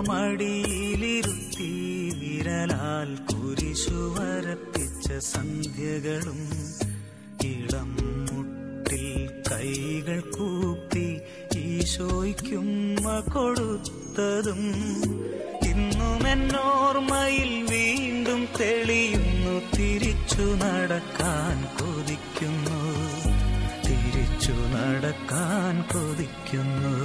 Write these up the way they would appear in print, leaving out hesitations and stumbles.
മടിയിലിരുത്തി വിരലാൽ കുരിശു വരപ്പിച്ച സന്ധ്യകളും ഇളം മുട്ടിൽ കൈകൾ കൂപ്പി ഈശോയ്ക്കുമ്മ കൊടുത്തതും ഇന്നും എന്നോർമ്മയിൽ വീണ്ടും തെളിയുന്നു. തിരിച്ചു നടക്കാൻ കൊതിക്കുന്നു, തിരിച്ചു നടക്കാൻ കൊതിക്കുന്നു.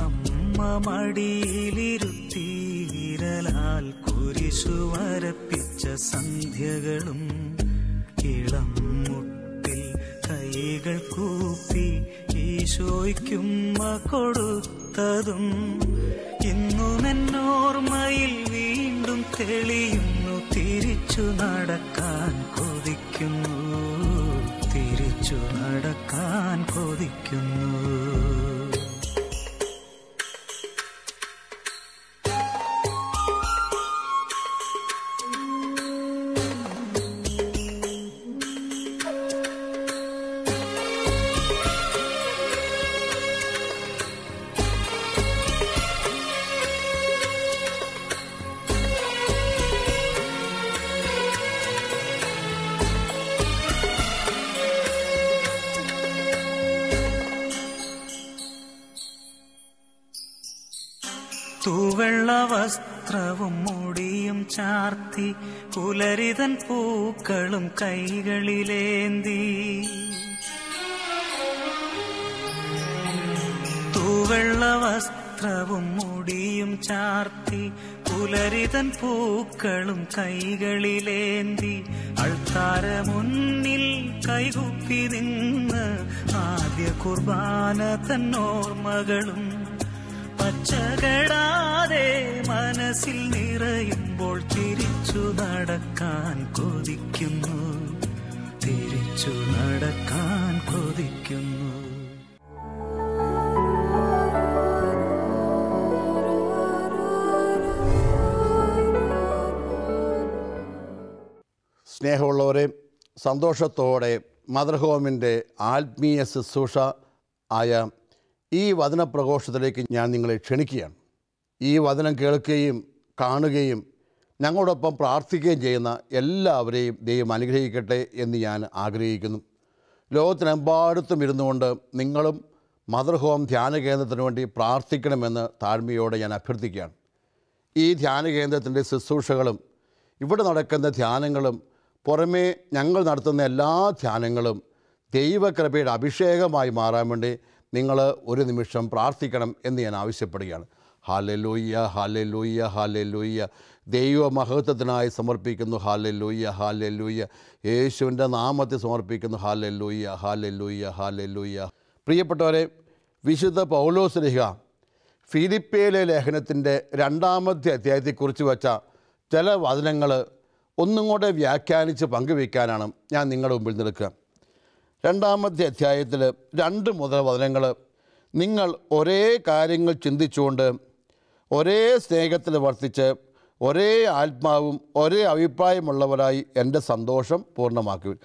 അമ്മ മടിയിലിരുത്തി വിരലാൽ കുരിശു വരപ്പിച്ച സന്ധ്യകളും ഇളം മുട്ടിൽ കൈകൾ കൂപ്പി ഈശോയ്ക്കുമ്മ കൊടുത്തതും ഇന്നും എന്നോർമ്മയിൽ വീണ്ടും തെളിയുന്നു. തിരിച്ചു നടക്കാൻ കൊതിക്കുന്നു, തിരിച്ചു നടക്കാൻ കൊതിക്കുന്നു. തൂവെള്ള വസ്ത്രവും മുടിയും ചാർത്തി പുലരിതൻ പൂക്കളും കൈകളിലേന്തി. തൂവെള്ള വസ്ത്രവും മുടിയും ചാർത്തി പുലരിതൻ പൂക്കളും കൈകളിലേന്തി അൾത്താര മുന്നിൽ കൈകുപ്പി നിന്ന് ആദ്യ കുർബാന തന്നോർമ്മകളും പച്ചകടാതെ മനസ്സിൽ നിറയുമ്പോൾ തിരിച്ചു നടക്കാൻ കൊതിക്കുന്നു, തിരിച്ചു നടക്കാൻ കൊതിക്കുന്നു. സ്നേഹമുള്ളവരെ, സന്തോഷത്തോടെ മദർ ഹോമിൻ്റെ ആത്മീയ ശുശ്രൂഷ ആയ ഈ വചനപ്രഘോഷത്തിലേക്ക് ഞാൻ നിങ്ങളെ ക്ഷണിക്കുകയാണ്. ഈ വചനം കേൾക്കുകയും കാണുകയും ഞങ്ങളോടൊപ്പം പ്രാർത്ഥിക്കുകയും ചെയ്യുന്ന എല്ലാവരെയും ദൈവം അനുഗ്രഹിക്കട്ടെ എന്ന് ഞാൻ ആഗ്രഹിക്കുന്നു. ലോകത്തിനെമ്പാടത്തും ഇരുന്നുകൊണ്ട് നിങ്ങളും മദർ ഹോം ധ്യാന കേന്ദ്രത്തിന് വേണ്ടി പ്രാർത്ഥിക്കണമെന്ന് താഴ്മയോടെ ഞാൻ അഭ്യർത്ഥിക്കുകയാണ്. ഈ ധ്യാന കേന്ദ്രത്തിൻ്റെ ശുശ്രൂഷകളും ഇവിടെ നടക്കുന്ന ധ്യാനങ്ങളും പുറമേ ഞങ്ങൾ നടത്തുന്ന എല്ലാ ധ്യാനങ്ങളും ദൈവകൃപയുടെ അഭിഷേകമായി മാറാൻ വേണ്ടി നിങ്ങൾ ഒരു നിമിഷം പ്രാർത്ഥിക്കണം എന്ന് ഞാൻ ആവശ്യപ്പെടുകയാണ്. Hallelujah, hallelujah, hallelujah. ദൈവമഹത്വത്തിനായി സമർപ്പിക്കുന്നു. Hallelujah, hallelujah. യേശുവിൻ്റെ നാമത്തിൽ സമർപ്പിക്കുന്നു. Hallelujah, hallelujah, hallelujah. പ്രിയപ്പെട്ടവരെ, വിശുദ്ധ പൗലോസ് ശ്ലീഹ ഫിലിപ്പിയിലെ ലേഖനത്തിൻ്റെ 2-ാമത്തെ അധ്യായത്തെക്കുറിച്ച് വച്ച ചില വചനങ്ങൾ ഒന്നും കൂടെ വ്യാഖ്യാനിച്ച് പങ്കുവയ്ക്കാനാണ് ഞാൻ നിങ്ങളുടെ മുമ്പിൽ നിൽക്കുക. 2-ാമത്തെ അധ്യായത്തിൽ 2 മുതൽ വചനങ്ങൾ, നിങ്ങൾ ഒരേ കാര്യങ്ങൾ ചിന്തിച്ചുകൊണ്ട് ഒരേ സ്നേഹത്തിൽ വർത്തിച്ച് ഒരേ ആത്മാവും ഒരേ അഭിപ്രായമുള്ളവരായി എൻ്റെ സന്തോഷം പൂർണ്ണമാക്കുവിൻ.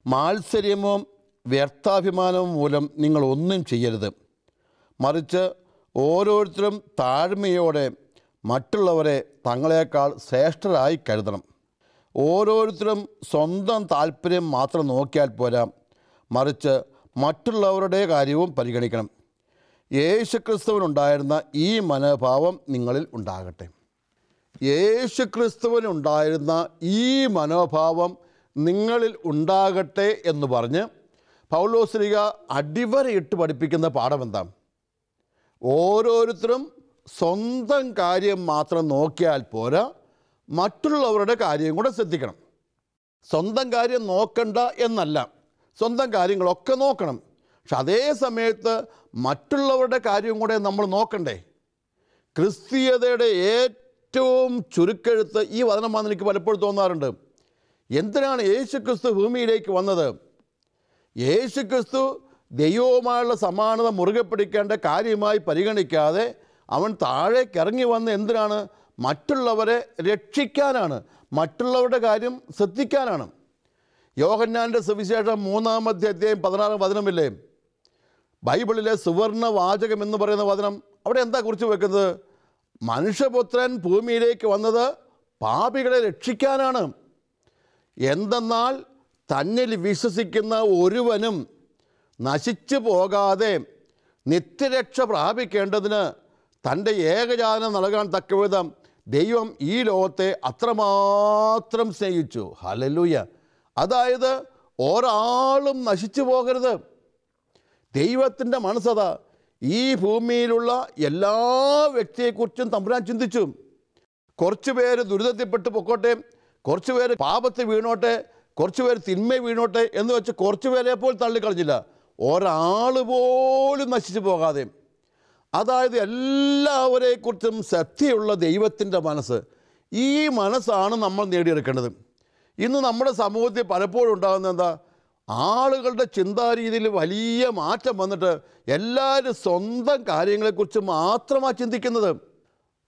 മാത്സര്യമോ വ്യർത്ഥാഭിമാനവും മൂലം നിങ്ങൾ ഒന്നും ചെയ്യരുത്, മറിച്ച് ഓരോരുത്തരും താഴ്മയോടെ മറ്റുള്ളവരെ തങ്ങളെക്കാൾ ശ്രേഷ്ഠരായി കരുതണം. ഓരോരുത്തരും സ്വന്തം താല്പര്യം മാത്രം നോക്കിയാൽ പോരാ, മറിച്ച് മറ്റുള്ളവരുടെ കാര്യവും പരിഗണിക്കണം. യേശുക്രിസ്തുവിനുണ്ടായിരുന്ന ഈ മനോഭാവം നിങ്ങളിൽ ഉണ്ടാകട്ടെ. യേശുക്രിസ്തുവിനുണ്ടായിരുന്ന ഈ മനോഭാവം നിങ്ങളിൽ ഉണ്ടാകട്ടെ എന്ന് പറഞ്ഞ് പൗലോസ് ശ്ലീഹ അടിവരയിട്ട് പഠിപ്പിക്കുന്ന പാഠം എന്താ? ഓരോരുത്തരും സ്വന്തം കാര്യം മാത്രം നോക്കിയാൽ പോരാ, മറ്റുള്ളവരുടെ കാര്യം കൂടെ ശ്രദ്ധിക്കണം. സ്വന്തം കാര്യം നോക്കണ്ട എന്നല്ല, സ്വന്തം കാര്യങ്ങളൊക്കെ നോക്കണം. പക്ഷെ അതേ സമയത്ത് മറ്റുള്ളവരുടെ കാര്യം കൂടെ നമ്മൾ നോക്കണ്ടേ? ക്രിസ്തീയതയുടെ ഏറ്റവും ചുരുക്കെഴുത്ത് ഈ വചനമാണെന്ന് എനിക്ക് പലപ്പോഴും തോന്നാറുണ്ട്. എന്തിനാണ് യേശുക്രിസ്തു ഭൂമിയിലേക്ക് വന്നത്? യേശുക്രിസ്തു ദൈവവുമായുള്ള സമാനത മുറുകെ പിടിക്കേണ്ട കാര്യമായി പരിഗണിക്കാതെ അവൻ താഴേക്ക് ഇറങ്ങി വന്ന് എന്തിനാണ്? മറ്റുള്ളവരെ രക്ഷിക്കാനാണ്, മറ്റുള്ളവരുടെ കാര്യം ശ്രദ്ധിക്കാനാണ്. യോഹന്നാൻ്റെ സുവിശേഷം 3-ാമത്തെ അധ്യായം 16-ാം വചനമില്ലേ, ബൈബിളിലെ സുവർണ വാചകം എന്ന് പറയുന്ന വചനം, അവിടെ എന്താ കുറിച്ച് വെക്കുന്നത്? മനുഷ്യപുത്രൻ ഭൂമിയിലേക്ക് വന്നത് പാപികളെ രക്ഷിക്കാനാണ്. എന്തെന്നാൽ തന്നിൽ വിശ്വസിക്കുന്ന ഒരുവനും നശിച്ചു പോകാതെ നിത്യരക്ഷ പ്രാപിക്കേണ്ടതിന് തൻ്റെ ഏകജാതനം നൽകാൻ തക്കവിധം ദൈവം ഈ ലോകത്തെ അത്രമാത്രം സ്നേഹിച്ചു. ഹല്ലേലൂയ. അതായത് ഒരാളും നശിച്ചു പോകരുത്. ദൈവത്തിൻ്റെ മനസ്സതാ. ഈ ഭൂമിയിലുള്ള എല്ലാ വ്യക്തിയെക്കുറിച്ചും തമ്പുരാൻ ചിന്തിച്ചു. കുറച്ച് പേര് ദുരിതത്തിൽപ്പെട്ട് പൊക്കോട്ടെ, കുറച്ച് പേര് പാപത്തിൽ വീണോട്ടെ, കുറച്ച് പേര് തിന്മ വീണോട്ടെ എന്ന് വെച്ച് കുറച്ച് പേരെ പോലും തള്ളിക്കളഞ്ഞില്ല. ഒരാൾ പോലും നശിച്ചു പോകാതെ. അതായത് എല്ലാവരെക്കുറിച്ചും ശ്രദ്ധയുള്ള ദൈവത്തിൻ്റെ മനസ്സ്. ഈ മനസ്സാണ് നമ്മൾ നേടിയെടുക്കേണ്ടത്. ഇന്ന് നമ്മുടെ സമൂഹത്തിൽ പലപ്പോഴും ഉണ്ടാകുന്നത് എന്താ? ആളുകളുടെ ചിന്താരീതിയിൽ വലിയ മാറ്റം വന്നിട്ട് എല്ലാവരും സ്വന്തം കാര്യങ്ങളെക്കുറിച്ച് മാത്രമാണ് ചിന്തിക്കുന്നത്.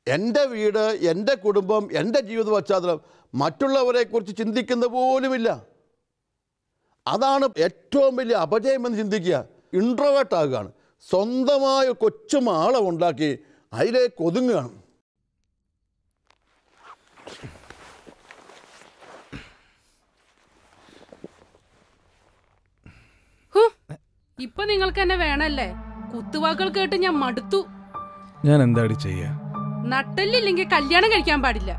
എൻ്റെ വീട്, എൻ്റെ കുടുംബം, എൻ്റെ ജീവിത പശ്ചാത്തലം മറ്റുള്ളവരെക്കുറിച്ച് ചിന്തിക്കുന്ന പോലുമില്ല. അതാണ് ഏറ്റവും വലിയ അപജയമെന്ന് ചിന്തിക്കുക. ഇൻട്രോവേർട്ട് ആകുകയാണ്. സ്വന്തമായ കൊച്ചു മാളം ഉണ്ടാക്കി അതിലേക്ക് ഒതുങ്ങുകയാണ്. ഇപ്പൊ നിങ്ങൾക്ക് എന്നെ വേണല്ലേ? കുത്തുവാക്കുകൾ കേട്ട് ഞാൻ മടുത്തു. ഞാൻ എന്താടി ചെയ്യാ? നട്ടല്ലില്ലെങ്കിൽ കല്യാണം കഴിക്കാൻ പാടില്ല.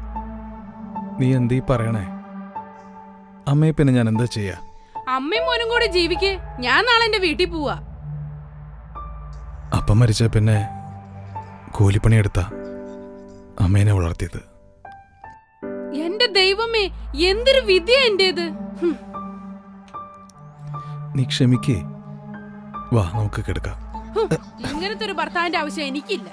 നീ എന്തീ പറയണേ? അമ്മയെ പിന്നെ ഞാൻ എന്താ ചെയ്യാ? അമ്മയും മോനും കൂടെ ജീവിക്കേ. ഞാൻ നാളെ എന്റെ വീട്ടിൽ പോവാ. അപ്പം മരിച്ച പിന്നെ കൂലിപ്പണിയെടുത്ത അമ്മേനെ വളർത്തിയത്. എന്റെ ദൈവമേ, എന്തൊരു വിധിയാ എന്റേത്. നീ ക്ഷമിക്കേ. വാ, നമുക്ക് കിടക്കാം. ഇങ്ങനത്തെ ഒരു ഭർത്താവിന്റെ ആവശ്യം എനിക്കില്ല.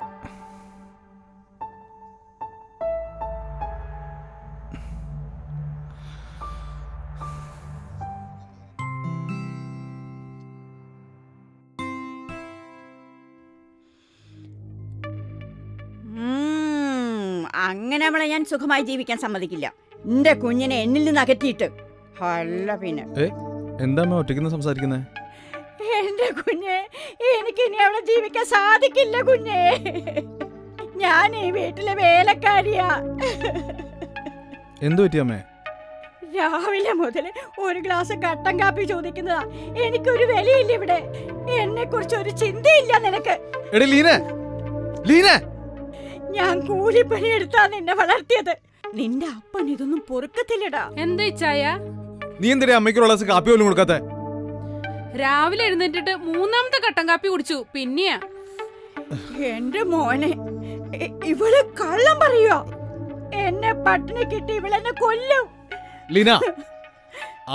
അങ്ങനെ അവളെ ഞാൻ സുഖമായി ജീവിക്കാൻ സമ്മതിക്കില്ല. എന്റെ കുഞ്ഞിനെ എന്നിൽ നിന്ന് അകറ്റിയിട്ട്. അല്ല പിന്നെ എന്താ ഒറ്റയ്ക്ക് സംസാരിക്കുന്നേ? എന്റെ കുഞ്ഞെ, എനിക്ക് ഇനി അവിടെ ജീവിക്കാൻ സാധിക്കില്ല കുഞ്ഞെ. ഞാൻ ഈ വീട്ടിലെ വേലക്കാരിയാ. എന്തു പറ്റി അമ്മേ? രാവിലെ മുതൽ ഒരു ഗ്ലാസ് കട്ടൻ കാപ്പി ചോദിക്കുന്നതാ. എനിക്കൊരു വിലയില്ല ഇവിടെ. എന്നെ കുറിച്ച് ഒരു ചിന്തയില്ല നിനക്ക്. ഞാൻ കൂലിപ്പണി എടുത്താ നിന്നെ വളർത്തിയത്. നിന്റെ അപ്പൻ ഇതൊന്നും പൊറുക്കത്തില്ലടാ. എന്താ ചായ? നീ എന്തിനാ അമ്മയ്ക്ക് ഒരു ഗ്ലാസ് കാപ്പി പോലും കൊടുക്കാത്തെ? രാവിലെ എഴുന്നേറ്റിട്ട് മൂന്നാമത്തെ കട്ടൻ കാപ്പി കുടിച്ചു. പിന്നെയാ. എന്റെ മോനെ, ഇവള് കള്ളം പറയുക. എന്നെ പട്ടിണി കിട്ടി ഇവളെന്നെ കൊല്ലും. ലീന,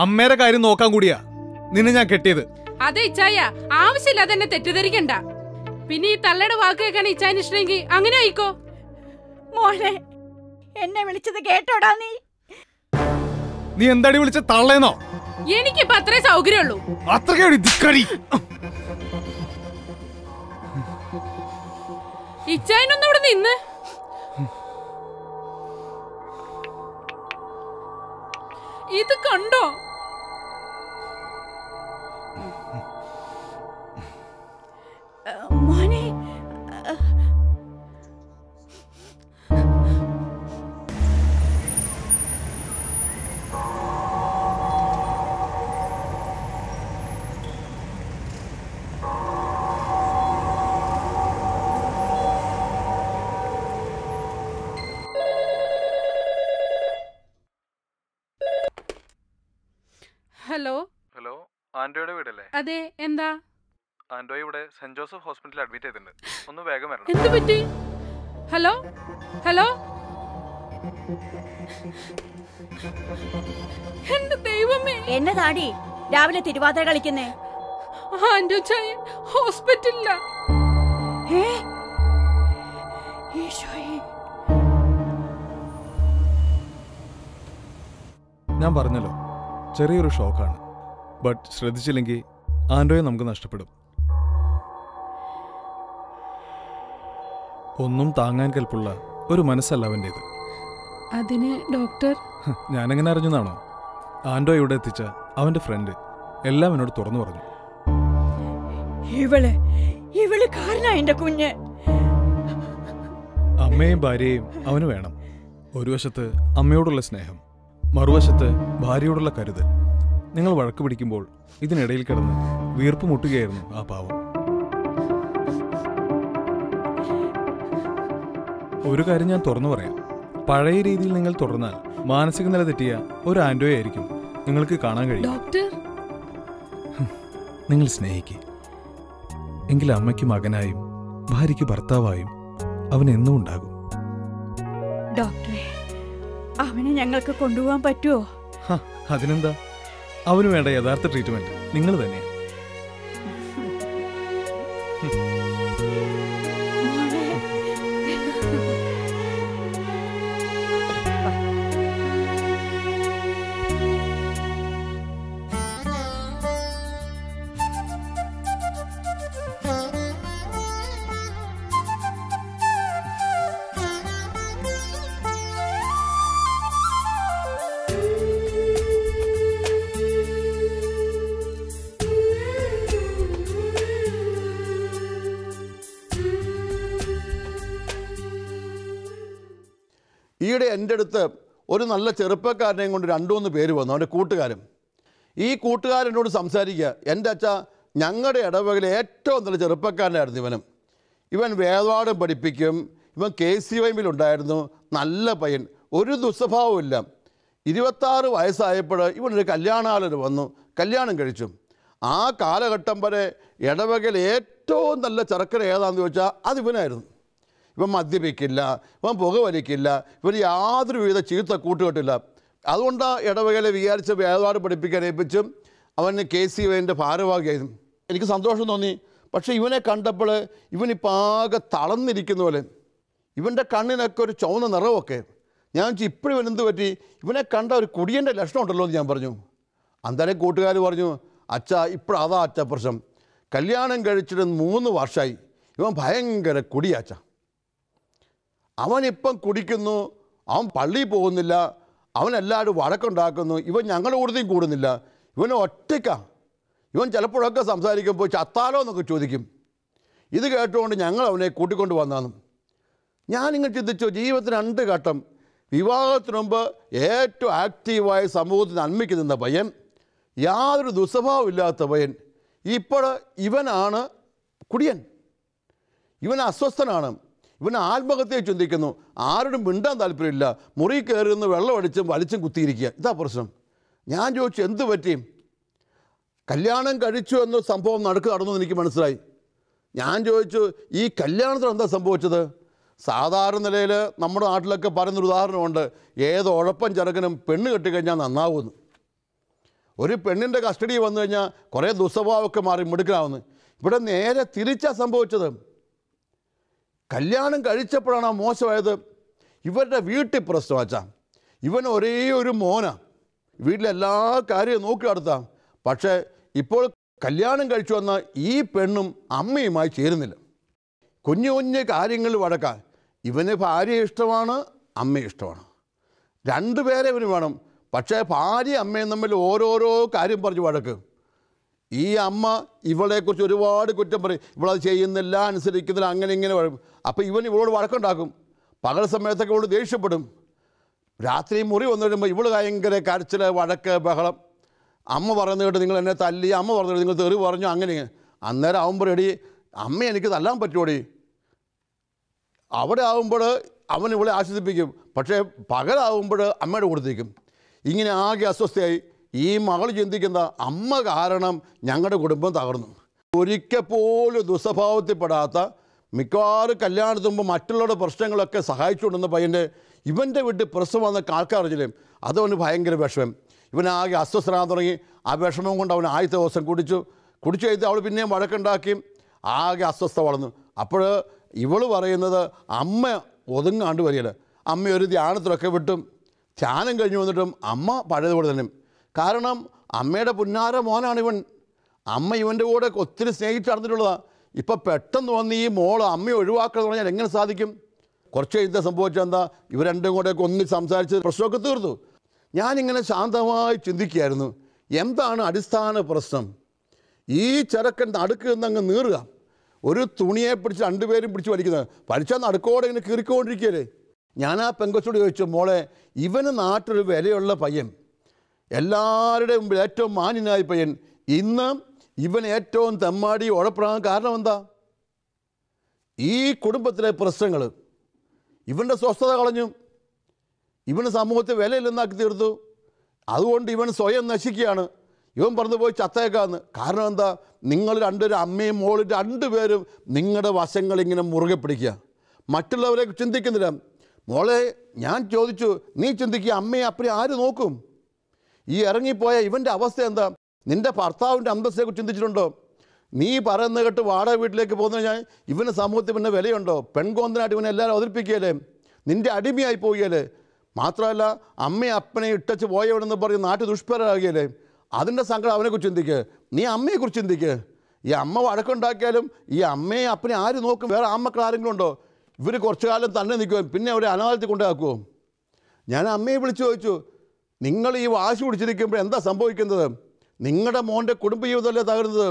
അമ്മയുടെ കാര്യം നോക്കാൻ കൂടിയാ നിന്നെ ഞാൻ കെട്ടിയത്. അതെ ഇച്ചായ, ആവശ്യമില്ലാതെ എന്നെ തെറ്റിദ്ധരിക്കണ്ട. പിന്നെ ഈ തള്ളയുടെ വാക്ക് കേൾക്കാൻ ഇച്ചായന് ഇഷ്ടമെങ്കിൽ അങ്ങനെ ആയിക്കോ. മോനെ, എന്നെ വിളിച്ചത് കേട്ടോടാ നീ? നീ എന്താടി വിളിച്ച തള്ളേന്നോ? എനിക്കിപ്പോ അത്രേ സൗകര്യമുള്ളൂ. ഇച്ചായനൊന്നും ഇവിടെ നിന്ന്. ഇത് കണ്ടോ? മോനെ, ഹലോ. ഹലോ, ആൻഡ്രോയുടെ വീടല്ലേ? അതെ, എന്താ? ആൻഡ്രോ ഇവിടെ സെന്റ് ജോസഫ് ഹോസ്പിറ്റലിൽ അഡ്മിറ്റ് ചെയ്തിട്ടുണ്ട്. ഒന്ന് വേഗം വരണം. എന്ത് പറ്റി? Hello hello. എന്റെ ദൈവമേ, എന്നതാടി രാവിലെ തിരുവാതിര കളിക്കുന്നേ? ആൻഡ്രോ ചായ ഹോസ്പിറ്റലില. ഞാൻ പറഞ്ഞല്ലോ, ചെറിയൊരു ഷോക്കാണ്. ബട്ട് ശ്രദ്ധിച്ചില്ലെങ്കിൽ ആൻഡ്രോയെ നമുക്ക് നഷ്ടപ്പെടും. ഒന്നും താങ്ങാൻ കെൽപ്പുള്ള ഒരു മനസ്സല്ല അവൻ്റേത്. അതിന് ഡോക്ടർ? ഞാനെങ്ങനെ അറിഞ്ഞതാണോ? ആൻഡ്രോ ഇവിടെ എത്തിച്ച അവന്റെ ഫ്രണ്ട് എല്ലാം എന്നോട് തുറന്നു പറഞ്ഞു. ഇവള് കാരണ എന്റെ കുഞ്ഞ്. അമ്മയും ഭാര്യയും അവന് വേണം. ഒരു വശത്ത് അമ്മയോടുള്ള സ്നേഹം, മറുവശത്ത് ഭാര്യയോടുള്ള കരുതൽ. നിങ്ങൾ വഴക്ക് പിടിക്കുമ്പോൾ ഇതിനിടയിൽ കിടന്ന് വീർപ്പ് മുട്ടുകയായിരുന്നു ആ പാവം. ഒരു കാര്യം ഞാൻ തുറന്നു പറയാം. പഴയ രീതിയിൽ നിങ്ങൾ തുടർന്നാൽ മാനസിക നില തെറ്റിയ ഒരു ആൻഡ്രോയായിരിക്കും നിങ്ങൾക്ക് കാണാൻ കഴിയും. ഡോക്ടർ, നിങ്ങൾ സ്നേഹിക്കുക. എങ്കിൽ അമ്മയ്ക്ക് മകനായും ഭാര്യയ്ക്ക് ഭർത്താവായും അവൻ എന്നും ഉണ്ടാകും. ഡോക്ടറെ, അവനെ ഞങ്ങൾക്ക് കൊണ്ടുപോകാൻ പറ്റുമോ? അതിനെന്താ, അവന് വേണ്ട യഥാർത്ഥ ട്രീറ്റ്മെന്റ് നിങ്ങൾ തന്നെയാണ്. ഈയിടെ എൻ്റെ അടുത്ത് ഒരു നല്ല ചെറുപ്പക്കാരനെയും കൊണ്ട് 2-3 പേര് വന്നു, അവൻ്റെ കൂട്ടുകാരും. ഈ കൂട്ടുകാരനോട് സംസാരിക്കുക, എൻ്റെ അച്ഛ ഞങ്ങളുടെ ഇടവകയിലെ ഏറ്റവും നല്ല ചെറുപ്പക്കാരനായിരുന്നു ഇവനും. ഇവൻ വേദപാഠം പഠിപ്പിക്കും, ഇവൻ KCYമിലുണ്ടായിരുന്നു, നല്ല പയ്യൻ, ഒരു ദുസ്വഭാവവും ഇല്ല. 26 വയസ്സായപ്പോൾ ഇവനൊരു കല്യാണാലോചന വന്നു, കല്യാണം കഴിച്ചു. ആ കാലഘട്ടം വരെ ഇടവകയിൽ ഏറ്റവും നല്ല ചെറുക്കൻ ഏതാണെന്ന് ചോദിച്ചാൽ അതിവനായിരുന്നു. ഇവൻ മദ്യപിക്കില്ല, ഇവൻ പുകവലിക്കില്ല, ഇവൻ യാതൊരു വിധ ചീത്ത കൂട്ടുകെട്ടില്ല. അതുകൊണ്ട് ഇടവകയിലെ വിചാരിച്ച വേദപാഠം പഠിപ്പിക്കാൻ ഏൽപ്പിച്ചും അവന് KCYൻ്റെ ഭാരവാഹിയായിരുന്നു. എനിക്ക് സന്തോഷം തോന്നി. പക്ഷേ ഇവനെ കണ്ടപ്പോൾ ഇവനിപ്പോൾ ആകെ തളർന്നിരിക്കുന്ന പോലെ, ഇവൻ്റെ കണ്ണിനൊക്കെ ഒരു ചുവന്ന നിറവൊക്കെ. ഞാൻ ഇപ്പോഴും ഇവനെന്ത് പറ്റി, ഇവനെ കണ്ട ഒരു കുടിയൻ്റെ ലക്ഷണം ഉണ്ടല്ലോ എന്ന് ഞാൻ പറഞ്ഞു. അന്നേരം കൂട്ടുകാർ പറഞ്ഞു, അച്ഛാ ഇപ്പോഴതാ അച്ഛ പ്രശ്നം, കല്യാണം കഴിച്ചിട്ട് 3 വർഷമായി, ഇവൻ ഭയങ്കര കുടിയാച്ച. അവനിപ്പം കുടിക്കുന്നു, അവൻ പള്ളിയിൽ പോകുന്നില്ല, അവനെല്ലാവരും വഴക്കുണ്ടാക്കുന്നു, ഇവൻ ഞങ്ങളുടെ കൂടുതലും കൂടുന്നില്ല, ഇവന് ഒറ്റയ്ക്കാണ്. ഇവൻ ചിലപ്പോഴൊക്കെ സംസാരിക്കുമ്പോൾ ചത്താലോ എന്നൊക്കെ ചോദിക്കും. ഇത് കേട്ടുകൊണ്ട് ഞങ്ങൾ അവനെ കൂട്ടിക്കൊണ്ട് വന്നാണ്. ഞാനിങ്ങനെ ചിന്തിച്ചു, ജീവിതത്തിന് 2 ഘട്ടം. വിവാഹത്തിന് മുമ്പ് ഏറ്റവും ആക്റ്റീവായി സമൂഹത്തിന് നന്മയ്ക്ക് നിന്ന പയ്യൻ, യാതൊരു ദുസ്വഭാവം ഇല്ലാത്ത പയ്യൻ. ഇപ്പോൾ ഇവനാണ് കുടിയൻ, ഇവൻ അസ്വസ്ഥനാണ്, ഇവൻ ആത്മഹത്യ ചിന്തിക്കുന്നു, ആരോടും മിണ്ടാൻ താല്പര്യമില്ല, മുറി കയറുന്ന വെള്ളം അടിച്ചും വലിച്ചും കുത്തിയിരിക്കുക. ഇതാ പ്രശ്നം. ഞാൻ ചോദിച്ചു, എന്ത് പറ്റി? കല്യാണം കഴിച്ചു എന്നൊരു സംഭവം നടന്നു എനിക്ക് മനസ്സിലായി. ഞാൻ ചോദിച്ചു, ഈ കല്യാണത്തിന് എന്താ സംഭവിച്ചത്? സാധാരണ നിലയിൽ നമ്മുടെ നാട്ടിലൊക്കെ പറയുന്നൊരു ഉദാഹരണമുണ്ട്, ഏത് ഉഴപ്പൻ ചെറുക്കനും പെണ്ണ് കെട്ടിക്കഴിഞ്ഞാൽ നന്നാവുമെന്ന്. ഒരു പെണ്ണിൻ്റെ കസ്റ്റഡി വന്നു കഴിഞ്ഞാൽ കുറേ ദുസ്വഭാവമൊക്കെ മാറി മിടുക്കനാവുന്നു. ഇവിടെ നേരെ തിരിച്ചാണ് സംഭവിച്ചത്. കല്യാണം കഴിച്ചപ്പോഴാണ് ആ മോശമായത്. ഇവരുടെ വീട്ടിൽ പ്രശ്നം വച്ചാൽ ഇവൻ ഒരേ ഒരു മോനാണ്, വീട്ടിലെല്ലാ കാര്യവും നോക്കി നടത്താം. പക്ഷേ ഇപ്പോൾ കല്യാണം കഴിച്ചു വന്ന ഈ പെണ്ണും അമ്മയുമായി ചേരുന്നില്ല. കുഞ്ഞു കുഞ്ഞു കാര്യങ്ങൾ വഴക്കാൻ. ഇവന് ഭാര്യ ഇഷ്ടമാണ്, അമ്മ ഇഷ്ടമാണ്, 2 പേരെ ഇവന് വേണം. പക്ഷേ ഭാര്യ അമ്മയും തമ്മിൽ ഓരോരോ കാര്യം പറഞ്ഞ് വഴക്ക്. ഈ അമ്മ ഇവളെക്കുറിച്ച് ഒരുപാട് കുറ്റം പറയും, ഇവളത് ചെയ്യുന്നില്ല, അനുസരിക്കുന്നില്ല, അങ്ങനെ ഇങ്ങനെ പറയും. അപ്പോൾ ഇവൻ ഇവളോട് വഴക്കുണ്ടാക്കും. പകൽ സമയത്തൊക്കെ ഇവളോട് ദേഷ്യപ്പെടും. രാത്രി മുറി വന്നു കഴിയുമ്പോൾ ഇവൾ ഭയങ്കര കരച്ചിൽ, വഴക്ക്, ബഹളം. അമ്മ പറയുന്നത് കേട്ട് നിങ്ങൾ എന്നെ തല്ലി, അമ്മ പറഞ്ഞത് നിങ്ങൾ തെറി പറഞ്ഞു, അങ്ങനെ. അന്നേരം ആകുമ്പോൾ എടി അമ്മ എനിക്ക് തല്ലാൻ പറ്റുമോടി. അവിടെ ആകുമ്പോൾ അവൻ ഇവളെ ആശ്വസിപ്പിക്കും, പക്ഷേ പകലാകുമ്പോൾ അമ്മയുടെ കൊടുത്തേക്കും. ഇങ്ങനെ ആകെ അസ്വസ്ഥയായി. ഈ മകൾ ചിന്തിക്കുന്ന, അമ്മ കാരണം ഞങ്ങളുടെ കുടുംബം തകർന്നു. ഒരിക്കൽ പോലും ദുസ്വഭാവത്തിൽപ്പെടാത്ത, മിക്കവാറും കല്യാണത്തിന് മുമ്പ് മറ്റുള്ളവരുടെ പ്രശ്നങ്ങളൊക്കെ സഹായിച്ചുകൊണ്ടിരുന്ന പയ്യൻ്റെ ഇവൻ്റെ വീട്ടിൽ പ്രശ്നം വന്ന ആൾക്കാരില്ലേ, അതവന് ഭയങ്കര വിഷമം. ഇവനാകെ അസ്വസ്ഥനാകാൻ തുടങ്ങി. ആ വിഷമം കൊണ്ട് അവൻ ആദ്യത്തെ ദിവസം കുടിച്ചു കഴിഞ്ഞ് അവൾ പിന്നെയും വഴക്കുണ്ടാക്കി, ആകെ അസ്വസ്ഥ വളർന്നു. അപ്പോൾ ഇവൾ പറയുന്നത്, അമ്മ ഒതുങ്ങാണ്ട് വരികയില്ല. അമ്മ ഒരു ധ്യാനത്തിലൊക്കെ വിട്ടും ധ്യാനം കഴിഞ്ഞ് വന്നിട്ടും അമ്മ പഴയതുപോലെ തന്നെ. കാരണം അമ്മയുടെ പുന്നാര മോനാണ് ഇവൻ. അമ്മ ഇവൻ്റെ കൂടെ ഒത്തിരി സ്നേഹിച്ച് നടന്നിട്ടുള്ളതാണ്. ഇപ്പം പെട്ടെന്ന് വന്ന് ഈ മോള് അമ്മയെ ഒഴിവാക്കണം പറഞ്ഞാൽ എങ്ങനെ സാധിക്കും? കുറച്ച് കഴിഞ്ഞ സംഭവിച്ചാൽ എന്താ, ഇവർ 2 കൂടെ ഒന്നിച്ച് സംസാരിച്ച് പ്രശ്നമൊക്കെ തീർന്നു. ഞാനിങ്ങനെ ശാന്തമായി ചിന്തിക്കുകയായിരുന്നു, എന്താണ് അടിസ്ഥാന പ്രശ്നം? ഈ ചെറുക്കൻ നടുക്ക് നിന്നങ്ങ് നീറുക. ഒരു തുണിയെ പിടിച്ച് രണ്ടുപേരും പിടിച്ച് വലിക്കുന്നത്, വലിച്ചാൽ നടുക്കോടെ ഇങ്ങനെ കീറിക്കൊണ്ടിരിക്കുകയല്ലേ. ഞാൻ ആ പെങ്കൊച്ചോട് ചോദിച്ചു, മോളെ ഇവന് നാട്ടിലൊരു വിലയുള്ള പയ്യൻ, എല്ലാവരുടെയും മുമ്പിൽ ഏറ്റവും മാന്യനായ പയ്യൻ, ഇന്ന് ഇവൻ ഏറ്റവും തെമ്മാടി ഉഴപ്പിടാൻ കാരണം എന്താ? ഈ കുടുംബത്തിലെ പ്രശ്നങ്ങൾ, ഇവൻ്റെ സ്വസ്ഥത കളഞ്ഞു, ഇവന് സമൂഹത്തിൽ വിലയില്ലെന്നാക്കി തീർത്തു. അതുകൊണ്ട് ഇവൻ സ്വയം നശിക്കുകയാണ്. ഇവൻ പറഞ്ഞു പോയി ചത്തേക്കാന്ന്. കാരണം എന്താ? നിങ്ങൾ രണ്ടുപേരും, അമ്മയും മോളും രണ്ടുപേരും നിങ്ങളുടെ വശങ്ങളിങ്ങനെ മുറുകെ പിടിക്കുക, മറ്റുള്ളവരെ ചിന്തിക്കുന്നില്ല. മോളെ ഞാൻ ചോദിച്ചു, നീ ചിന്തിക്കുക, അമ്മയും അപ്പനെയും ആര് നോക്കും? ഈ ഇറങ്ങിപ്പോയ ഇവൻ്റെ അവസ്ഥ എന്താ? നിൻ്റെ ഭർത്താവിൻ്റെ അന്തസ്സെക്കുറിച്ച് ചിന്തിച്ചിട്ടുണ്ടോ? നീ പറയുന്ന കേട്ട് വാടക വീട്ടിലേക്ക് പോകുന്ന കഴിഞ്ഞാൽ ഇവന് സമൂഹത്തിൽ പിന്നെ വിലയുണ്ടോ? പെൺകോന്തനായിട്ട് ഇവനെ എല്ലാവരും അവതരിപ്പിക്കുകയല്ലേ, നിൻ്റെ അടിമയായി പോവുകയല്ലേ. മാത്രമല്ല അമ്മയും അപ്പനെ ഇട്ടച്ച് പോയവനെന്ന് പറഞ്ഞ് നാട്ടിൽ ദുഷ്പരാകുകയല്ലേ. അതിൻ്റെ സങ്കടം അവനെക്കുറിച്ച് ചിന്തിക്കുക. നീ അമ്മയെക്കുറിച്ച് ചിന്തിക്കുക. ഈ അമ്മ വഴക്കുണ്ടാക്കിയാലും ഈ അമ്മയെ അപ്പനെ ആര് നോക്കും? വേറെ ആമക്കൾ ആരെങ്കിലും ഉണ്ടോ? ഇവർ കുറച്ചു കാലം തന്നെ നിൽക്കുമോ, പിന്നെ അവരെ അനാഥത്തിൽ കൊണ്ടാക്കുമോ? ഞാൻ അമ്മയെ വിളിച്ചു ചോദിച്ചു, നിങ്ങൾ ഈ വാശി പിടിച്ചിരിക്കുമ്പോൾ എന്താ സംഭവിക്കുന്നത്? നിങ്ങളുടെ മോൻ്റെ കുടുംബജീവിതമല്ലേ തകരുന്നത്?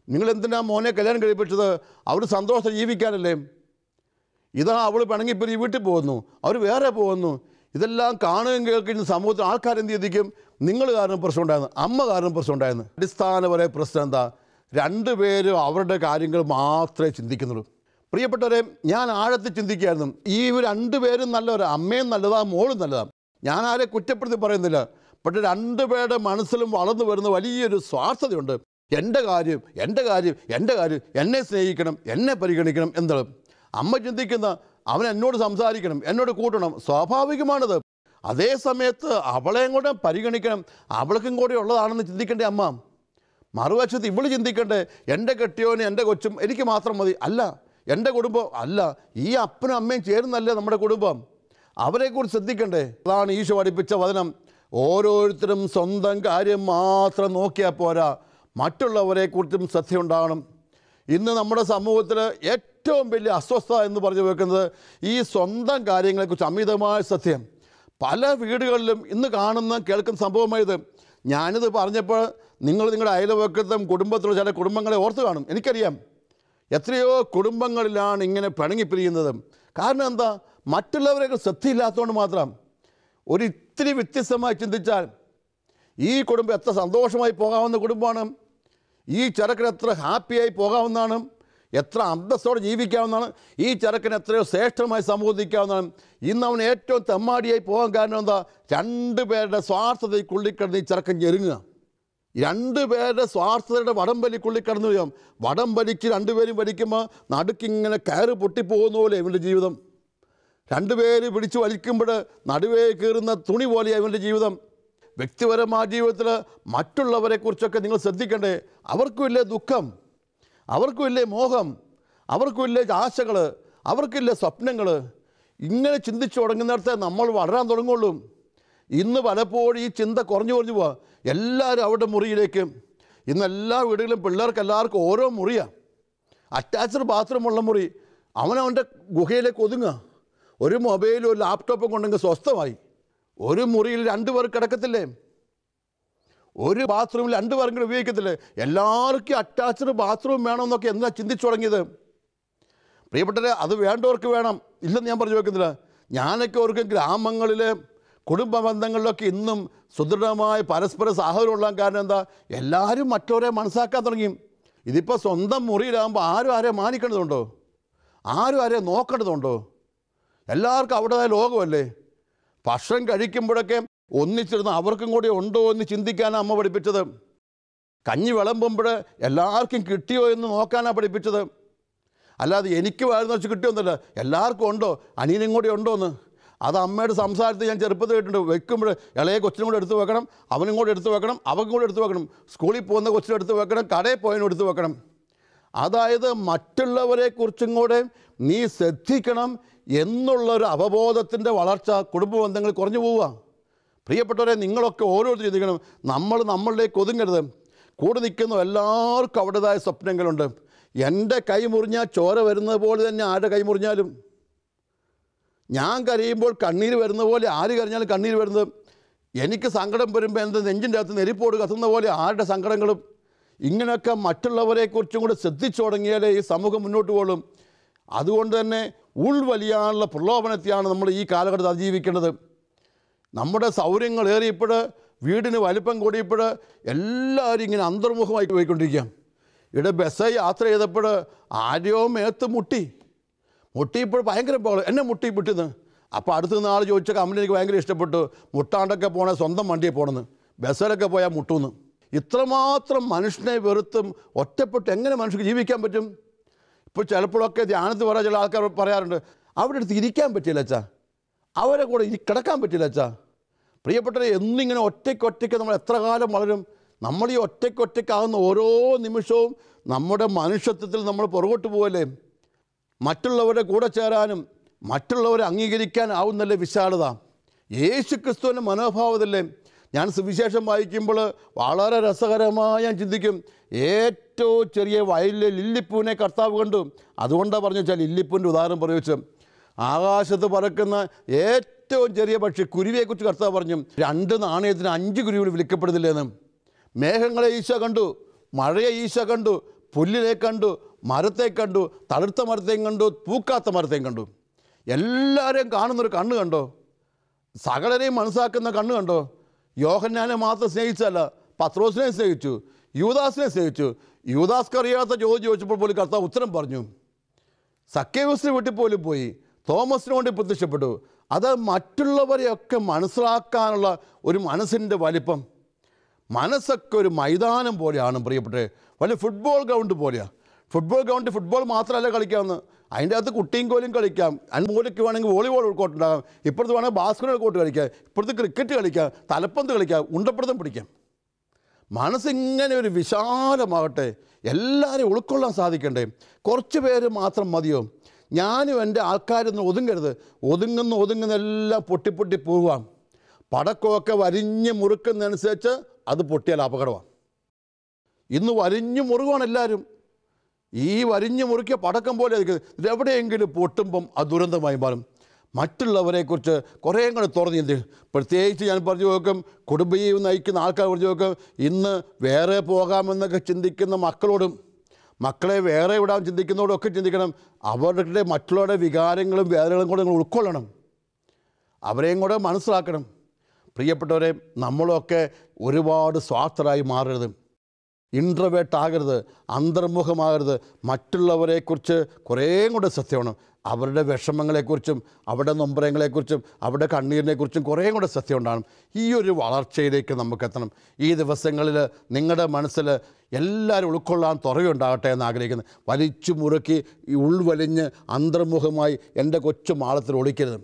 നിങ്ങൾ എന്തിനാ മോനെ കല്യാണം കഴിപ്പിച്ചത്? അവർ സന്തോഷം ജീവിക്കാനല്ലേ. ഇതാ അവൾ പിണങ്ങിപ്പിരി വീട്ടിൽ പോകുന്നു, അവർ വേറെ പോകുന്നു. ഇതെല്ലാം കാണുകയും കേൾക്കുന്ന സമൂഹത്തിൽ ആൾക്കാരെന്ത് ചിന്തിക്കും? നിങ്ങൾ കാരണം പ്രശ്നം ഉണ്ടായിരുന്നു, അമ്മ കാരണം പ്രശ്നം ഉണ്ടായിരുന്നു. അടിസ്ഥാനപരമായ പ്രശ്നം എന്താ? രണ്ടുപേരും അവരുടെ കാര്യങ്ങൾ മാത്രമേ ചിന്തിക്കുന്നുള്ളൂ. പ്രിയപ്പെട്ടവരെ, ഞാൻ ആഴത്തിൽ ചിന്തിക്കുകയായിരുന്നു, ഈ രണ്ടുപേരും നല്ലവരാ, അമ്മയും നല്ലതാ, മോളും നല്ലതാ. ഞാൻ ആരെ കുറ്റപ്പെടുത്തി പറയുന്നില്ല. പക്ഷേ രണ്ടുപേരുടെ മനസ്സിലും വളർന്നു വരുന്ന വലിയൊരു സ്വാർത്ഥതയുണ്ട്. എൻ്റെ കാര്യം, എൻ്റെ കാര്യം, എൻ്റെ കാര്യം, എന്നെ സ്നേഹിക്കണം, എന്നെ പരിഗണിക്കണം എന്താണ്. അമ്മ ചിന്തിക്കുന്ന അവൻ എന്നോട് സംസാരിക്കണം, എന്നോട് കൂട്ടണം, സ്വാഭാവികമാണത്. അതേ സമയത്ത് അവളെയും കൂടെ പരിഗണിക്കണം, അവൾക്കും കൂടെ ഉള്ളതാണെന്ന് ചിന്തിക്കേണ്ടേ അമ്മ. മറുവശത്ത് ഇവള് ചിന്തിക്കണ്ടേ, എൻ്റെ കെട്ടിയോനും എൻ്റെ കൊച്ചും എനിക്ക് മാത്രം മതി. അല്ല, എൻ്റെ കുടുംബം അല്ല, ഈ അപ്പനും അമ്മയും ചേരുന്നല്ലേ നമ്മുടെ കുടുംബം. അവരെക്കുറിച്ച് ശ്രദ്ധിക്കണ്ടേ. അതാണ് ഈശോ പഠിപ്പിച്ച വചനം. ഓരോരുത്തരും സ്വന്തം കാര്യം മാത്രം നോക്കിയാൽ പോരാ, മറ്റുള്ളവരെക്കുറിച്ചും ശ്രദ്ധയുണ്ടാകണം. ഇന്ന് നമ്മുടെ സമൂഹത്തിൽ ഏറ്റവും വലിയ അസ്വസ്ഥത എന്ന് പറഞ്ഞു വെക്കുന്നത് ഈ സ്വന്തം കാര്യങ്ങളെക്കുറിച്ച് അമിതമായ ശ്രദ്ധ. പല വീടുകളിലും ഇന്ന് കാണുന്ന കേൾക്കുന്ന സംഭവമായത്. ഞാനിത് പറഞ്ഞപ്പോൾ നിങ്ങളുടെ അയൽവക്കത്തും കുടുംബത്തിലുള്ള ചില കുടുംബങ്ങളെ ഓർത്ത് കാണും. എനിക്കറിയാം എത്രയോ കുടുംബങ്ങളിലാണ് ഇങ്ങനെ പിണങ്ങിപ്പിരിയുന്നത്. കാരണം എന്താ? മറ്റുള്ളവരെയൊക്കെ ശ്രദ്ധയില്ലാത്തതുകൊണ്ട് മാത്രം. ഒരിത്തിരി വ്യത്യസ്തമായി ചിന്തിച്ചാൽ ഈ കുടുംബം എത്ര സന്തോഷമായി പോകാവുന്ന കുടുംബമാണ്, ഈ ചെറുക്കന് എത്ര ഹാപ്പിയായി പോകാവുന്നതാണ്, എത്ര അന്തസ്സോടെ ജീവിക്കാവുന്നതാണ്, ഈ ചെറുക്കന് എത്രയോ ശ്രേഷ്ഠമായി സമൂഹിക്കാവുന്നതാണ്. ഇന്ന് അവൻ ഏറ്റവും തെമ്മാടിയായി പോകാൻ കാരണം എന്താ? രണ്ടുപേരുടെ സ്വാർത്ഥതയ്ക്കുള്ളിക്കിടന്ന് ഈ ചെറുക്കൻ ഞെരുങ്ങുക. രണ്ടുപേരുടെ സ്വാർത്ഥതയുടെ വടംവലിക്കുള്ളിൽ കടന്നു വരാം. വടംവലിക്ക് രണ്ടുപേരും വലിക്കുമ്പോൾ നടുക്കിങ്ങനെ കയറ് പൊട്ടിപ്പോകുന്ന പോലെ ഇവൻ്റെ ജീവിതം. രണ്ടുപേര് പിടിച്ച് വലിക്കുമ്പോൾ നടുവേ കീറുന്ന തുണി പോലെയാണ് ഇവൻ്റെ ജീവിതം. വ്യക്തിപരമായ ജീവിതത്തിൽ മറ്റുള്ളവരെക്കുറിച്ചൊക്കെ നിങ്ങൾ ശ്രദ്ധിക്കണ്ടേ. അവർക്കുമില്ലേ ദുഃഖം, അവർക്കുമില്ലേ മോഹം, അവർക്കുമില്ലേ ആശകൾ, അവർക്കില്ലേ സ്വപ്നങ്ങൾ. ഇങ്ങനെ ചിന്തിച്ചു തുടങ്ങുന്നിടത്ത് നമ്മൾ വളരാൻ തുടങ്ങുള്ളൂ. ഇന്ന് പലപ്പോഴും ഈ ചിന്ത കുറഞ്ഞു പോവുക. എല്ലാവരും അവരുടെ മുറിയിലേക്ക്. ഇന്ന് എല്ലാ വീടുകളിലും പിള്ളേർക്ക് എല്ലാവർക്കും ഓരോ മുറിയാണ്. അറ്റാച്ച്ഡ് ബാത്റൂമുള്ള മുറി. അവനവൻ്റെ ഗുഹയിലേക്ക് ഒതുങ്ങുക. ഒരു മൊബൈലും ഒരു ലാപ്ടോപ്പും കൊണ്ടെങ്കിൽ സ്വസ്ഥമായി. ഒരു മുറിയിൽ രണ്ടുപേർ കിടക്കത്തില്ലേ? ഒരു ബാത്റൂമിൽ രണ്ടുപേരെങ്കിലും ഉപയോഗിക്കത്തില്ലേ? എല്ലാവർക്കും അറ്റാച്ച്ഡ് ബാത്റൂം വേണമെന്നൊക്കെ എന്താ ചിന്തിച്ചു തുടങ്ങിയത്? പ്രിയപ്പെട്ടവരെ, അത് വേണ്ടവർക്ക് വേണം, ഇല്ലെന്ന് ഞാൻ പറഞ്ഞു വെക്കുന്നില്ല. ഞാനൊക്കെ ഓർക്കും ഗ്രാമങ്ങളിലെ കുടുംബ ബന്ധങ്ങളിലൊക്കെ ഇന്നും സുദൃഢമായ പരസ്പര സാഹചര്യമുള്ള കാരണം എന്താ? എല്ലാവരും മറ്റവരെ മനസ്സാക്കാൻ തുടങ്ങി. ഇതിപ്പോൾ സ്വന്തം മുറിയിലാകുമ്പോൾ ആരും ആരെ മാനിക്കേണ്ടതുണ്ടോ? ആരും ആരെ നോക്കേണ്ടതുണ്ടോ? എല്ലാവർക്കും അവിടേതായ ലോകമല്ലേ. ഭക്ഷണം കഴിക്കുമ്പോഴൊക്കെ ഒന്നിച്ചിരുന്ന് അവർക്കും കൂടി ഉണ്ടോ എന്ന് ചിന്തിക്കാനാണ് അമ്മ പഠിപ്പിച്ചത്. കഞ്ഞി വിളമ്പുമ്പോൾ എല്ലാവർക്കും കിട്ടിയോ എന്ന് നോക്കാനാണ് പഠിപ്പിച്ചത്. അല്ലാതെ എനിക്ക് വാരുന്ന വെച്ച് കിട്ടിയൊന്നുമില്ല, എല്ലാവർക്കും ഉണ്ടോ, അനിയനും കൂടി ഉണ്ടോ എന്ന്. അത് അമ്മയുടെ സംസാരത്തിൽ ഞാൻ ചെറുപ്പത്തിൽ കേട്ടിട്ടുണ്ട്. വെക്കുമ്പോൾ ഇളയ കൊച്ചിനും കൂടെ എടുത്ത് വെക്കണം, അവനും കൂടെ എടുത്ത് വെക്കണം, അവനും കൂടെ എടുത്ത് വെക്കണം, സ്കൂളിൽ പോകുന്ന കൊച്ചിനും എടുത്ത് വെക്കണം, കടയിൽ പോയതിനും എടുത്ത് വെക്കണം. അതായത് മറ്റുള്ളവരെക്കുറിച്ചും കൂടെ നീ ശ്രദ്ധിക്കണം എന്നുള്ളൊരു അവബോധത്തിൻ്റെ വളർച്ച കുടുംബ ബന്ധങ്ങൾ കുറഞ്ഞു പോവുക. പ്രിയപ്പെട്ടവരെ, നിങ്ങളൊക്കെ ഓരോരുത്തരും ചിന്തിക്കണം. നമ്മൾ നമ്മളിലേക്ക് ഒതുങ്ങരുത്. കൂടെ നിൽക്കുന്ന എല്ലാവർക്കും അവരുടേതായ സ്വപ്നങ്ങളുണ്ട്. എൻ്റെ കൈ മുറിഞ്ഞാൽ ചോര വരുന്നത് പോലെ തന്നെ ആരുടെ കൈ മുറിഞ്ഞാലും, ഞാൻ കരയുമ്പോൾ കണ്ണീര് വരുന്ന പോലെ ആര് കരഞ്ഞാലും കണ്ണീര് വരുന്നത്, എനിക്ക് സങ്കടം വരുമ്പോൾ എൻ്റെ നെഞ്ചിൻ്റെ അകത്ത് നെരിപ്പോട് കത്തുന്ന പോലെ ആരുടെ സങ്കടങ്ങളും, ഇങ്ങനെയൊക്കെ മറ്റുള്ളവരെക്കുറിച്ചും കൂടെ ശ്രദ്ധിച്ചു തുടങ്ങിയാലേ ഈ സമൂഹം മുന്നോട്ട് പോകും. അതുകൊണ്ട് തന്നെ ഉൾവലിയാനുള്ള പ്രലോഭനത്തെയാണ് നമ്മൾ ഈ കാലഘട്ടത്തിൽ അതിജീവിക്കേണ്ടത്. നമ്മുടെ സൗകര്യങ്ങൾ ഏറിയപ്പോൾ, വീടിന് വലിപ്പം കൂടിയപ്പോൾ എല്ലാവരും ഇങ്ങനെ അന്തർമുഖമായി പോയിക്കൊണ്ടിരിക്കുക. ഇവിടെ ബസ് യാത്ര ചെയ്തപ്പോൾ ആരെയോ മേത്ത് മുട്ടിയപ്പോൾ ഭയങ്കര ബഹളം, എന്നെ മുട്ടിന്ന്. അപ്പോൾ അടുത്ത നാൾ ചോദിച്ച കമ്പനി എനിക്ക് ഭയങ്കര ഇഷ്ടപ്പെട്ടു, മുട്ടാണ്ടൊക്കെ പോകണേ സ്വന്തം വണ്ടിയെ പോകണമെന്ന്, ബസ്സിലൊക്കെ പോയാൽ മുട്ടുമെന്ന്. ഇത്രമാത്രം മനുഷ്യനെ വെറുത്തും ഒറ്റപ്പെട്ട് എങ്ങനെ മനുഷ്യർക്ക് ജീവിക്കാൻ പറ്റും? ഇപ്പോൾ ചിലപ്പോഴൊക്കെ ധ്യാനത്തിൽ പറയാൻ ചില ആൾക്കാർ പറയാറുണ്ട്, അവിടെ അടുത്ത് ഇരിക്കാൻ പറ്റില്ല അച്ഛാ, അവരെ കൂടെ കിടക്കാൻ പറ്റില്ല അച്ഛാ. പ്രിയപ്പെട്ടവരെ, എന്നിങ്ങനെ ഒറ്റയ്ക്ക് നമ്മൾ എത്ര കാലം വളരും? നമ്മൾ ഈ ഒറ്റയ്ക്കാകുന്ന ഓരോ നിമിഷവും നമ്മുടെ മനുഷ്യത്വത്തിൽ നമ്മൾ പുറകോട്ട് പോകല്ലേ? മറ്റുള്ളവരുടെ കൂടെ ചേരാനും മറ്റുള്ളവരെ അംഗീകരിക്കാനാവുന്നല്ലേ വിശാലത? യേശു ക്രിസ്തുവിൻ്റെ മനോഭാവത്തില്ലേ? ഞാൻ സുവിശേഷം വായിക്കുമ്പോൾ വളരെ രസകരമായി ഞാൻ ചിന്തിക്കും, ഏറ്റവും ചെറിയ വയലിലെ ലില്ലിപ്പൂവിനെ കർത്താവ് കണ്ടു. അതുകൊണ്ടാണ് പറഞ്ഞു വെച്ചാൽ ലില്ലിപ്പൂവിൻ്റെ ഉദാഹരണം പറയുവെച്ച്, ആകാശത്ത് പറക്കുന്ന ഏറ്റവും ചെറിയ പക്ഷി കുരുവിയെക്കുറിച്ച് കർത്താവ് പറഞ്ഞു, 2 നാണയത്തിന് 5 കുരുവികൾ വിളിക്കപ്പെടുന്നില്ലെന്ന്. മേഘങ്ങളെ ഈശോ കണ്ടു, മഴയെ ഈശോ കണ്ടു, പുല്ലിനെ കണ്ടു, മരത്തെ കണ്ടു, തളിർത്ത മരത്തെയും കണ്ടു, പൂക്കാത്ത മരത്തെയും കണ്ടു. എല്ലാവരെയും കാണുന്നൊരു കണ്ണ് കണ്ടോ? സകലരെയും മനസ്സാക്കുന്ന കണ്ണ് കണ്ടോ? യോഹന്നാനെ മാത്രം സ്നേഹിച്ചല്ല, പത്രോസിനെ സ്നേഹിച്ചു, യൂദാസിനെ സ്നേഹിച്ചു. യൂദാസ്ക്ക് അറിയാത്ത ചോദിച്ചപ്പോൾ പോലും കർത്താവ് ഉത്തരം പറഞ്ഞു. സക്കേവൂസിന് വീട്ടിൽ പോലും പോയി, തോമസിന് വേണ്ടി പ്രത്യക്ഷപ്പെട്ടു. അത് മറ്റുള്ളവരെയൊക്കെ മനസ്സിലാക്കാനുള്ള ഒരു മനസ്സിൻ്റെ വലിപ്പം. മനസ്സൊക്കെ ഒരു മൈതാനം പോലെയാണ് പ്രിയപ്പെട്ടെ, വലിയ ഫുട്ബോൾ ഗ്രൗണ്ട് പോലെയാണ്. ഫുട്ബോൾ ഗ്രൗണ്ട് ഫുട്ബോൾ മാത്രമല്ല കളിക്കാമെന്ന്, അതിൻ്റെ അകത്ത് കുട്ടിയും കോലും കളിക്കാം, മൂലയ്ക്ക് വേണമെങ്കിൽ വോളിബോൾ കോർട്ട് ഉണ്ടാകാം, ഇപ്പുറത്ത് വേണമെങ്കിൽ ബാസ്കറ്റ്ബോൾ കോർട്ട് കളിക്കാം, ഇപ്പുറത്ത് ക്രിക്കറ്റ് കളിക്കാം, തലപ്പന്ത് കളിക്കാം, ഉണ്ടപ്പുറത്തും പിടിക്കാം. മനസ്സിങ്ങനെ ഒരു വിശാലമാകട്ടെ, എല്ലാവരെയും ഉൾക്കൊള്ളാൻ സാധിക്കണ്ടേ? കുറച്ച് പേര് മാത്രം മതിയോ? ഞാനും എൻ്റെ ആൾക്കാരൊന്നും ഒതുങ്ങരുത്. ഒതുങ്ങുന്നെല്ലാം പൊട്ടി പോവാം. പടക്കമൊക്കെ വരിഞ്ഞ് മുറുക്കുന്നതനുസരിച്ച് അത് പൊട്ടിയാൽ അപകടമാണ്. ഇന്ന് വരിഞ്ഞു മുറുകയാണ് എല്ലാവരും. ഈ വരിഞ്ഞു മുറുക്കിയ പടക്കം പോലെ എവിടെയെങ്കിലും പൊട്ടുമ്പം അത് ദുരന്തമായി മാറും. മറ്റുള്ളവരെക്കുറിച്ച് കുറേ കൂടെ തുറന്ന് ചിന്തിക്കും. പ്രത്യേകിച്ച് ഞാൻ പറഞ്ഞു നോക്കും, കുടുംബജീവിതം നയിക്കുന്ന ആൾക്കാർ പറഞ്ഞു നോക്കും, ഇന്ന് വേറെ പോകാമെന്നൊക്കെ ചിന്തിക്കുന്ന മക്കളോടും, മക്കളെ വേറെ വിടാൻ ചിന്തിക്കുന്നതോടൊക്കെ ചിന്തിക്കണം, അവരുടെ മറ്റുള്ളവരുടെ വികാരങ്ങളും വേദനകളും കൂടെ നിങ്ങൾ ഉൾക്കൊള്ളണം, അവരെയും കൂടെ മനസ്സിലാക്കണം. പ്രിയപ്പെട്ടവരെ, നമ്മളൊക്കെ ഒരുപാട് സ്വാർത്ഥരായി മാറരുത്, ഇൻട്രവേർട്ട് ആകരുത്, അന്തർമുഖമാകരുത്. മറ്റുള്ളവരെക്കുറിച്ച് കുറേ കൂടെ ശ്രദ്ധ വേണം. അവരുടെ വിഷമങ്ങളെക്കുറിച്ചും അവരുടെ നൊമ്പരങ്ങളെക്കുറിച്ചും അവരുടെ കണ്ണീരിനെക്കുറിച്ചും കുറേ കൂടെ ശ്രദ്ധ ഉണ്ടാകണം. ഈ ഒരു വളർച്ചയിലേക്ക് നമുക്കെത്തണം. ഈ ദിവസങ്ങളിൽ നിങ്ങളുടെ മനസ്സിൽ എല്ലാവരും ഉൾക്കൊള്ളാൻ തുറയുണ്ടാകട്ടെ എന്ന് ആഗ്രഹിക്കുന്നു. വലിച്ചു മുറുക്കി ഉൾവലിഞ്ഞ് അന്തർമുഖമായി എൻ്റെ കൊച്ചു മാളത്തിൽ ഒളിക്കരുത്.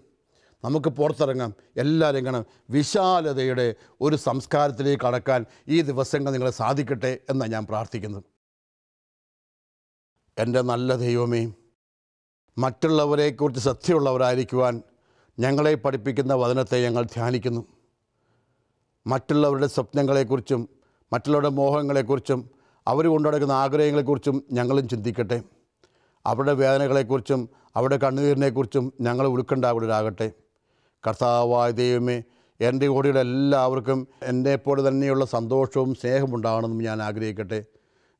നമുക്ക് പുറത്തിറങ്ങാം, എല്ലാവരും കാണാം. വിശാലതയുടെ ഒരു സംസ്കാരത്തിലേക്ക് കടക്കാൻ ഈ ദിവസങ്ങൾ നിങ്ങളെ സാധിക്കട്ടെ എന്നാണ് ഞാൻ പ്രാർത്ഥിക്കുന്നത്. എൻ്റെ നല്ല ദൈവമേ, മറ്റുള്ളവരെക്കുറിച്ച് ശ്രദ്ധയുള്ളവരായിരിക്കുവാൻ ഞങ്ങളെ പഠിപ്പിക്കുന്ന വചനത്തെ ഞങ്ങൾ ധ്യാനിക്കുന്നു. മറ്റുള്ളവരുടെ സ്വപ്നങ്ങളെക്കുറിച്ചും മറ്റുള്ളവരുടെ മോഹങ്ങളെക്കുറിച്ചും അവർ കൊണ്ടുനടക്കുന്ന ആഗ്രഹങ്ങളെക്കുറിച്ചും ഞങ്ങളും ചിന്തിക്കട്ടെ. അവരുടെ വേദനകളെക്കുറിച്ചും അവരുടെ കണ്ണുനീരിനെക്കുറിച്ചും ഞങ്ങൾ ഉൾക്കൊണ്ടാകുന്നവരാകട്ടെ. കർത്താവായ ദൈവമേ, എൻ്റെ കൂടെയുള്ള എല്ലാവർക്കും എന്നെപ്പോലെ തന്നെയുള്ള സന്തോഷവും സ്നേഹവും ഉണ്ടാകണമെന്നും ഞാൻ ആഗ്രഹിക്കട്ടെ.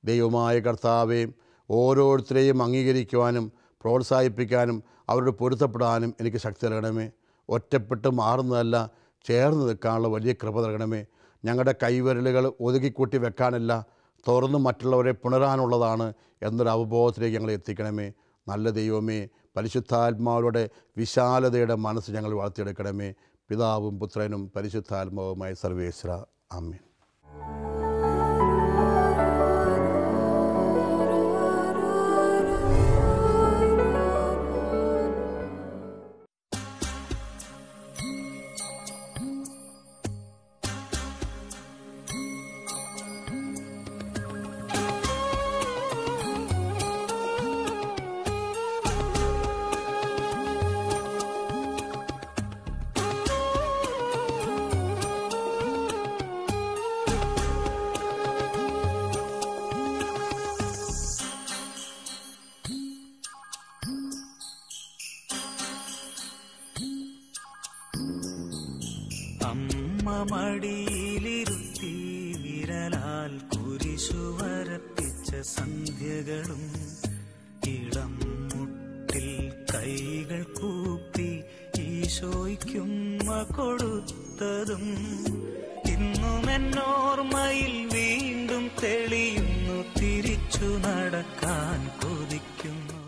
ദൈവമായ കർത്താവേ, ഓരോരുത്തരെയും അംഗീകരിക്കുവാനും പ്രോത്സാഹിപ്പിക്കാനും അവരോട് പൊരുത്തപ്പെടാനും എനിക്ക് ശക്തി നൽകണമേ. ഒറ്റപ്പെട്ട് മാറുന്നതല്ല, ചേർന്ന് നിൽക്കാനുള്ള വലിയ കൃപ നൽകണമേ. ഞങ്ങളുടെ കൈവിരലുകൾ ഒതുക്കിക്കൂട്ടി വെക്കാനല്ല, തുറന്ന് മറ്റുള്ളവരെ പുണരാനുള്ളതാണ് എന്നൊരു അവബോധത്തിലേക്ക് ഞങ്ങളെ എത്തിക്കണമേ. നല്ല ദൈവമേ, പരിശുദ്ധാത്മാവരുടെ വിശാലതയുടെ മനസ്സ് ഞങ്ങൾ വളർത്തിയെടുക്കണമേ. പിതാവും പുത്രനും പരിശുദ്ധാത്മാവുമായ സർവേശ്വര, ആമേൻ. അമ്മ മടിയിലിരുത്തി വിരലാൽ കുരിശുവര സന്ധ്യകളും ഇളം മുട്ടിൽ കൈകൾ കൂപ്പി ഈശോയ്ക്കുമ്മ കൊടുത്തതും ഇന്നും എന്നോർമ്മയിൽ വീണ്ടും തെളിയുന്നു. തിരിച്ചു നടക്കാൻ കൊതിക്കുന്നു.